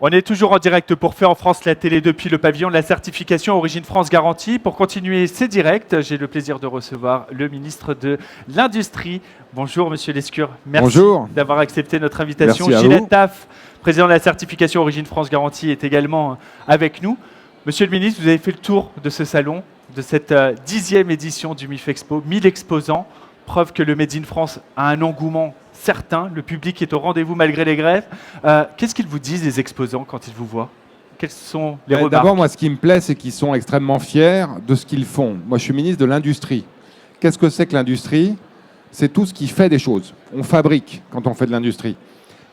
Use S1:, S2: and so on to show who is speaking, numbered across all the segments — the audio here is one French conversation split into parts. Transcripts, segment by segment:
S1: On est toujours en direct pour Fait en France, la télé depuis le pavillon de la certification Origine France Garantie. Pour continuer ces directs, j'ai le plaisir de recevoir le ministre de l'Industrie. Bonjour Monsieur Lescure, merci d'avoir accepté notre invitation. Gilles Taff, président de la certification Origine France Garantie, est également avec nous. Monsieur le ministre, vous avez fait le tour de ce salon, de cette 10e édition du MIF Expo, 1000 exposants, preuve que le Made in France a un engouement certain, le public est au rendez-vous malgré les grèves. Qu'est-ce qu'ils vous disent, les exposants, quand ils vous voient? Quelles sont les remarques?
S2: D'abord, moi, ce qui me plaît, c'est qu'ils sont extrêmement fiers de ce qu'ils font. Moi, je suis ministre de l'Industrie. Qu'est-ce que c'est que l'industrie? C'est tout ce qui fait des choses. On fabrique quand on fait de l'industrie.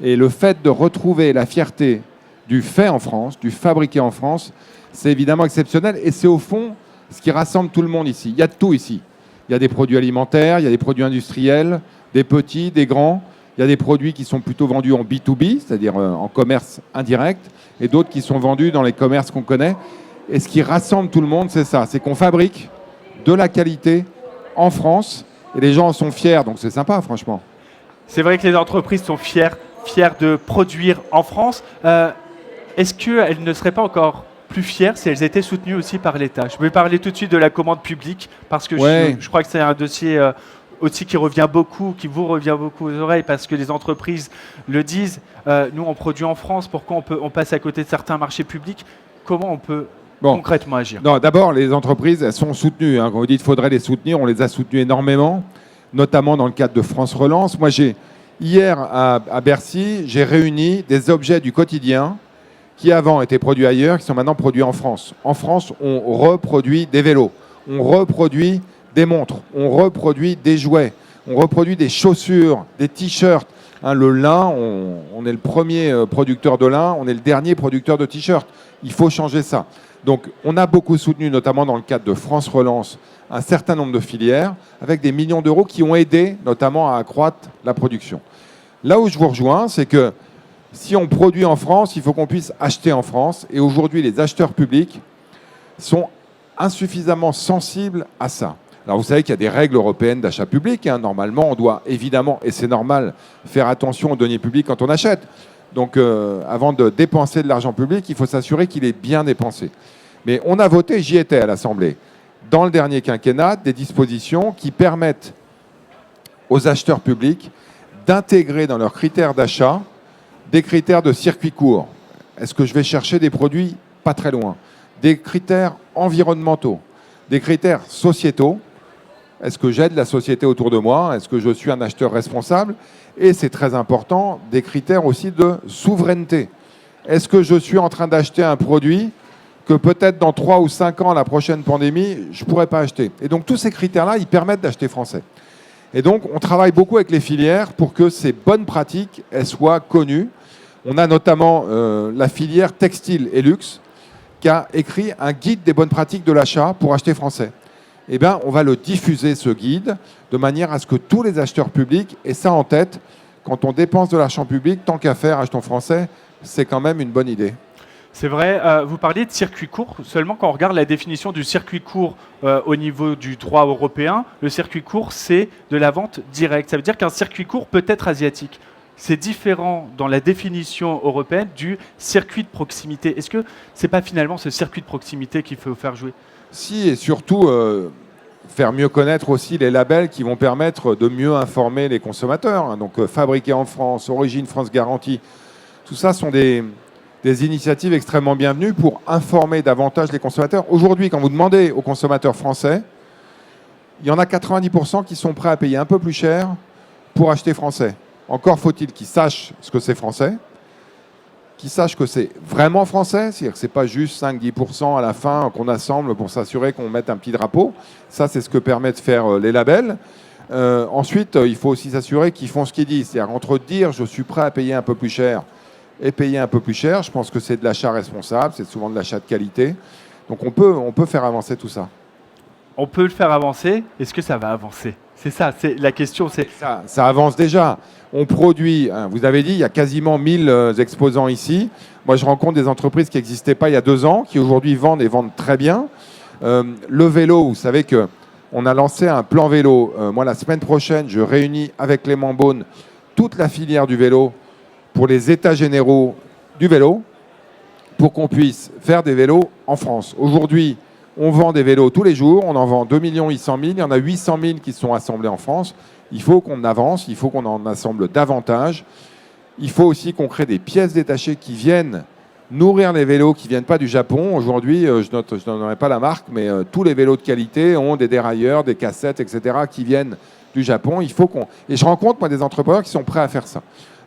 S2: Et le fait de retrouver la fierté du fait en France, du fabriqué en France, c'est évidemment exceptionnel. Et c'est au fond ce qui rassemble tout le monde ici. Il y a de tout ici. Il y a des produits alimentaires, il y a des produits industriels, des petits, des grands. Il y a des produits qui sont plutôt vendus en B2B, c'est-à-dire en commerce indirect, et d'autres qui sont vendus dans les commerces qu'on connaît. Et ce qui rassemble tout le monde, c'est ça. C'est qu'on fabrique de la qualité en France, et les gens en sont fiers. Donc c'est sympa, franchement.
S1: C'est vrai que les entreprises sont fières de produire en France. Est-ce qu'elles ne seraient pas encore plus fières si elles étaient soutenues aussi par l'État? Je vais parler tout de suite de la commande publique, parce que je crois que c'est un dossier aussi qui revient beaucoup, qui vous revient beaucoup aux oreilles, parce que les entreprises le disent. Nous, on produit en France, pourquoi on passe à côté de certains marchés publics? Comment on peut concrètement agir?
S2: Non, d'abord, les entreprises, elles sont soutenues. Quand on dit qu'il faudrait les soutenir, on les a soutenues énormément, notamment dans le cadre de France Relance. Moi, hier, à Bercy, j'ai réuni des objets du quotidien qui avant étaient produits ailleurs, qui sont maintenant produits en France. En France, on reproduit des vélos, on reproduit des montres, on reproduit des jouets, on reproduit des chaussures, des t-shirts. Le lin, on est le premier producteur de lin, on est le dernier producteur de t-shirts. Il faut changer ça. Donc, on a beaucoup soutenu, notamment dans le cadre de France Relance, un certain nombre de filières, avec des millions d'euros qui ont aidé, notamment, à accroître la production. Là où je vous rejoins, c'est que si on produit en France, il faut qu'on puisse acheter en France. Et aujourd'hui, les acheteurs publics sont insuffisamment sensibles à ça. Alors vous savez qu'il y a des règles européennes d'achat public. Normalement, on doit évidemment, et c'est normal, faire attention aux deniers publics quand on achète. Donc avant de dépenser de l'argent public, il faut s'assurer qu'il est bien dépensé. Mais on a voté, j'y étais à l'Assemblée, dans le dernier quinquennat, des dispositions qui permettent aux acheteurs publics d'intégrer dans leurs critères d'achat des critères de circuit court. Est-ce que je vais chercher des produits pas très loin? Des critères environnementaux, des critères sociétaux. Est-ce que j'aide la société autour de moi? Est-ce que je suis un acheteur responsable? Et c'est très important, des critères aussi de souveraineté. Est-ce que je suis en train d'acheter un produit que peut-être dans 3 ou 5 ans, la prochaine pandémie, je ne pourrais pas acheter? Et donc tous ces critères-là, ils permettent d'acheter français. Et donc on travaille beaucoup avec les filières pour que ces bonnes pratiques elles soient connues. On a notamment la filière textile et luxe qui a écrit un guide des bonnes pratiques de l'achat pour acheter français. Eh bien, on va le diffuser, ce guide, de manière à ce que tous les acheteurs publics aient ça en tête. Quand on dépense de l'argent public, tant qu'à faire, achetons français, c'est quand même une bonne idée.
S1: C'est vrai, vous parliez de circuit court. Seulement, quand on regarde la définition du circuit court au niveau du droit européen, le circuit court, c'est de la vente directe. Ça veut dire qu'un circuit court peut être asiatique. C'est différent dans la définition européenne du circuit de proximité. Est-ce que ce n'est pas finalement ce circuit de proximité qu'il faut faire jouer?
S2: Si, et surtout faire mieux connaître aussi les labels qui vont permettre de mieux informer les consommateurs. Donc fabriqué en France, Origine France Garantie, tout ça sont des initiatives extrêmement bienvenues pour informer davantage les consommateurs. Aujourd'hui, quand vous demandez aux consommateurs français, il y en a 90% qui sont prêts à payer un peu plus cher pour acheter français. Encore faut-il qu'ils sachent ce que c'est français, qu'ils sachent que c'est vraiment français, c'est-à-dire que ce n'est pas juste 5-10% à la fin qu'on assemble pour s'assurer qu'on mette un petit drapeau. Ça, c'est ce que permettent de faire les labels. Ensuite, il faut aussi s'assurer qu'ils font ce qu'ils disent. C'est-à-dire entre dire je suis prêt à payer un peu plus cher et payer un peu plus cher, je pense que c'est de l'achat responsable, c'est souvent de l'achat de qualité. Donc on peut faire avancer tout ça.
S1: On peut le faire avancer. Est-ce que ça va avancer? C'est ça, c'est la question.
S2: Ça avance déjà. On produit, vous avez dit, il y a quasiment 1000 exposants ici. Moi, je rencontre des entreprises qui n'existaient pas il y a 2 ans, qui aujourd'hui vendent et vendent très bien. Le vélo, vous savez qu'on a lancé un plan vélo. Moi, la semaine prochaine, je réunis avec Clément Beaune toute la filière du vélo pour les états généraux du vélo. pour qu'on puisse faire des vélos en France. Aujourd'hui, on vend des vélos tous les jours, on en vend 2 800 000, il y en a 800 000 qui sont assemblés en France. Il faut qu'on avance, il faut qu'on en assemble davantage. Il faut aussi qu'on crée des pièces détachées qui viennent nourrir les vélos qui ne viennent pas du Japon. Aujourd'hui, je ne donnerai pas la marque, mais tous les vélos de qualité ont des dérailleurs, des cassettes, etc., qui viennent du Japon. Il faut qu'on... Et je rencontre moi, des entrepreneurs qui sont prêts à faire ça.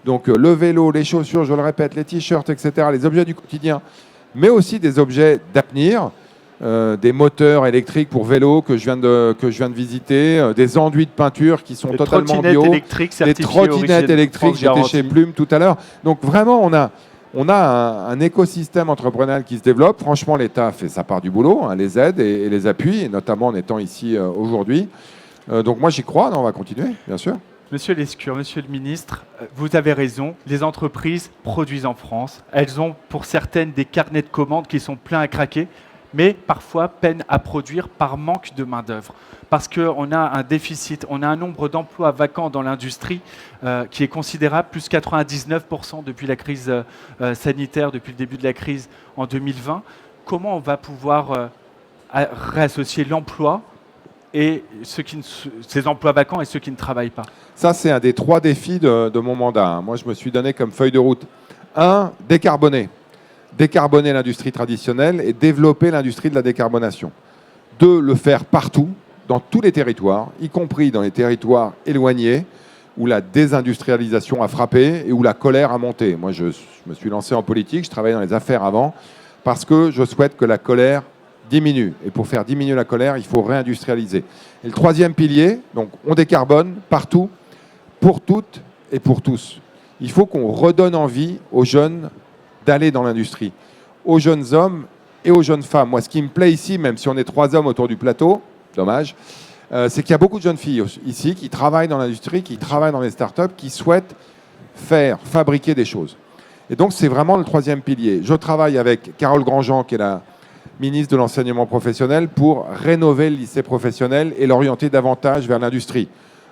S2: Donc le vélo, les chaussures, je le répète, les t-shirts, etc., les objets du quotidien, mais aussi des objets d'avenir, des moteurs électriques pour vélo que je viens de visiter, des enduits de peinture qui sont totalement bio, des trottinettes électriques, j'étais chez Plume tout à l'heure. Donc vraiment, on a un écosystème entrepreneurial qui se développe. Franchement, l'État fait sa part du boulot, hein, les aide et les appuie, et notamment en étant ici aujourd'hui. Donc moi, j'y crois, on va continuer, bien sûr.
S1: Monsieur Lescure, monsieur le ministre, vous avez raison, les entreprises produisent en France. Elles ont pour certaines des carnets de commandes qui sont pleins à craquer, mais parfois peinent à produire par manque de main-d'œuvre. Parce qu'on a un déficit, on a un nombre d'emplois vacants dans l'industrie qui est considérable, plus 99% depuis la crise sanitaire, depuis le début de la crise en 2020. Comment on va pouvoir réassocier l'emploi et ces emplois vacants et ceux qui ne travaillent pas?
S2: Ça, c'est un des 3 défis de mon mandat. Moi, je me suis donné comme feuille de route. 1, décarboner. Décarboner l'industrie traditionnelle et développer l'industrie de la décarbonation. 2, le faire partout, dans tous les territoires, y compris dans les territoires éloignés, où la désindustrialisation a frappé et où la colère a monté. Moi, je me suis lancé en politique, je travaillais dans les affaires avant, parce que je souhaite que la colère diminue. Et pour faire diminuer la colère, il faut réindustrialiser. Et le 3e pilier, donc on décarbone partout, pour toutes et pour tous. Il faut qu'on redonne envie aux jeunes d'aller dans l'industrie, aux jeunes hommes et aux jeunes femmes. Moi, ce qui me plaît ici, même si on est 3 hommes autour du plateau, dommage, c'est qu'il y a beaucoup de jeunes filles ici qui travaillent dans l'industrie, qui travaillent dans les startups, qui souhaitent fabriquer des choses. Et donc, c'est vraiment le 3e pilier. Je travaille avec Carole Grandjean, qui est la ministre de l'enseignement professionnel, pour rénover le lycée professionnel et l'orienter davantage vers l'industrie.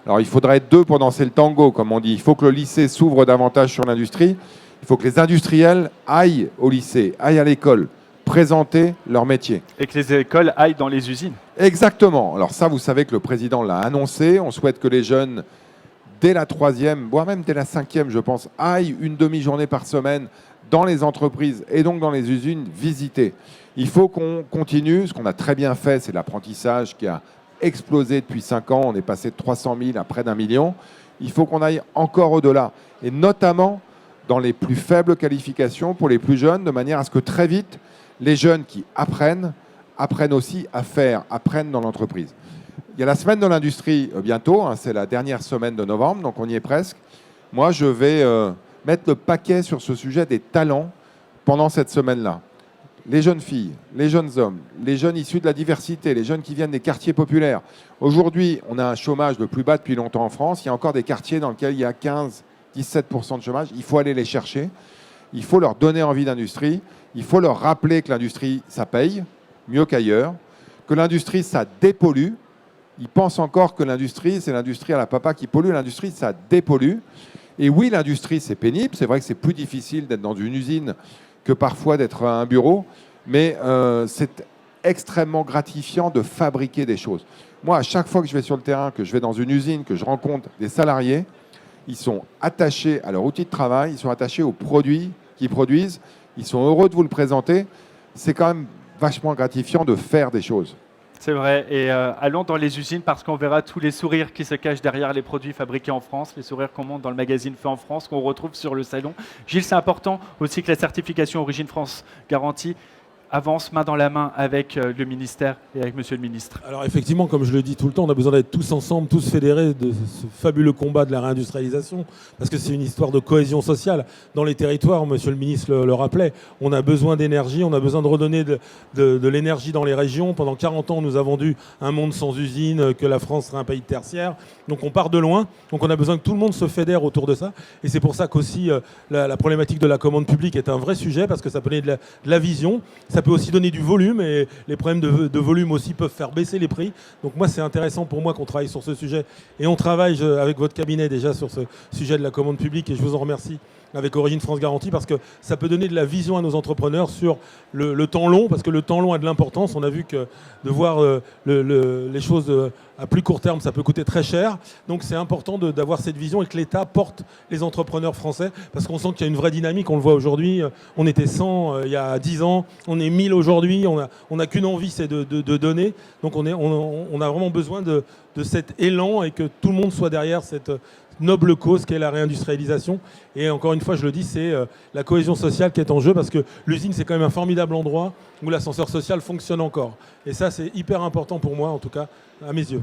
S2: Alors, il faudrait être 2 pour danser le tango, comme on dit. Il faut que le lycée s'ouvre davantage sur l'industrie. Il faut que les industriels aillent au lycée, aillent à l'école, présenter leur métier.
S1: Et que les écoles aillent dans les usines.
S2: Exactement. Alors ça, vous savez que le président l'a annoncé. On souhaite que les jeunes, dès la 3e, voire même dès la 5e, je pense, aillent une demi-journée par semaine dans les entreprises et donc dans les usines visiter. Il faut qu'on continue. Ce qu'on a très bien fait, c'est l'apprentissage qui a explosé depuis 5 ans. On est passé de 300 000 à près d'1 million. Il faut qu'on aille encore au-delà. Et notamment dans les plus faibles qualifications pour les plus jeunes, de manière à ce que très vite, les jeunes qui apprennent aussi à faire, apprennent dans l'entreprise. Il y a la semaine de l'industrie bientôt, hein, c'est la dernière semaine de novembre, donc on y est presque. Moi, je vais mettre le paquet sur ce sujet des talents pendant cette semaine-là. Les jeunes filles, les jeunes hommes, les jeunes issus de la diversité, les jeunes qui viennent des quartiers populaires. Aujourd'hui, on a un chômage le plus bas depuis longtemps en France. Il y a encore des quartiers dans lesquels il y a 15-17% de chômage. Il faut aller les chercher. Il faut leur donner envie d'industrie. Il faut leur rappeler que l'industrie, ça paye, mieux qu'ailleurs. Que l'industrie, ça dépollue. Ils pensent encore que l'industrie, c'est l'industrie à la papa qui pollue. L'industrie, ça dépollue. Et oui, l'industrie, c'est pénible. C'est vrai que c'est plus difficile d'être dans une usine que parfois d'être à un bureau. Mais c'est extrêmement gratifiant de fabriquer des choses. Moi, à chaque fois que je vais sur le terrain, que je vais dans une usine, que je rencontre des salariés, ils sont attachés à leur outil de travail, ils sont attachés aux produits qu'ils produisent, ils sont heureux de vous le présenter. C'est quand même vachement gratifiant de faire des choses.
S1: C'est vrai. Et allons dans les usines parce qu'on verra tous les sourires qui se cachent derrière les produits fabriqués en France, les sourires qu'on monte dans le magazine Fait en France, qu'on retrouve sur le salon. Gilles, c'est important aussi que la certification Origine France Garantie avance main dans la main avec le ministère et avec monsieur le ministre.
S3: Alors effectivement, comme je le dis tout le temps, on a besoin d'être tous ensemble, tous fédérés de ce fabuleux combat de la réindustrialisation, parce que c'est une histoire de cohésion sociale. Dans les territoires, monsieur le ministre le rappelait, on a besoin d'énergie, on a besoin de redonner de l'énergie dans les régions. Pendant 40 ans, on nous a vendu un monde sans usine, que la France serait un pays de tertiaire. Donc on part de loin, donc on a besoin que tout le monde se fédère autour de ça. Et c'est pour ça qu'aussi la problématique de la commande publique est un vrai sujet, parce que ça peut donner de la vision, ça peut aussi donner du volume, et les problèmes de volume aussi peuvent faire baisser les prix. Donc moi, c'est intéressant pour moi qu'on travaille sur ce sujet, et on travaille avec votre cabinet déjà sur ce sujet de la commande publique, et je vous en remercie avec Origine France Garantie, parce que ça peut donner de la vision à nos entrepreneurs sur le temps long, parce que le temps long a de l'importance. On a vu que de voir les choses à plus court terme, ça peut coûter très cher. Donc c'est important d'avoir cette vision et que l'État porte les entrepreneurs français, parce qu'on sent qu'il y a une vraie dynamique. On le voit aujourd'hui, on était 100 il y a 10 ans, on est 1000 aujourd'hui, on n'a qu'une envie, c'est de donner. Donc on a vraiment besoin de cet élan et que tout le monde soit derrière cette noble cause qu'est la réindustrialisation. Et encore une fois, je le dis, c'est la cohésion sociale qui est en jeu, parce que l'usine, c'est quand même un formidable endroit où l'ascenseur social fonctionne encore. Et ça, c'est hyper important pour moi, en tout cas, à mes yeux.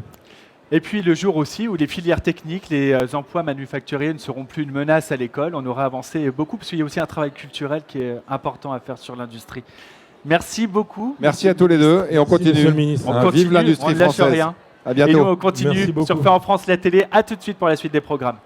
S1: Et puis le jour aussi où les filières techniques, les emplois manufacturiers ne seront plus une menace à l'école, on aura avancé beaucoup, parce qu'il y a aussi un travail culturel qui est important à faire sur l'industrie. Merci beaucoup.
S2: Merci à tous les deux et on continue.
S3: Monsieur le ministre.
S1: On continue,
S2: vive l'industrie
S1: on ne lâche
S2: française.
S1: rien.
S2: À bientôt.
S1: Et nous, on continue
S3: Merci beaucoup.
S1: sur Fait en France la télé. À tout de suite pour la suite des programmes.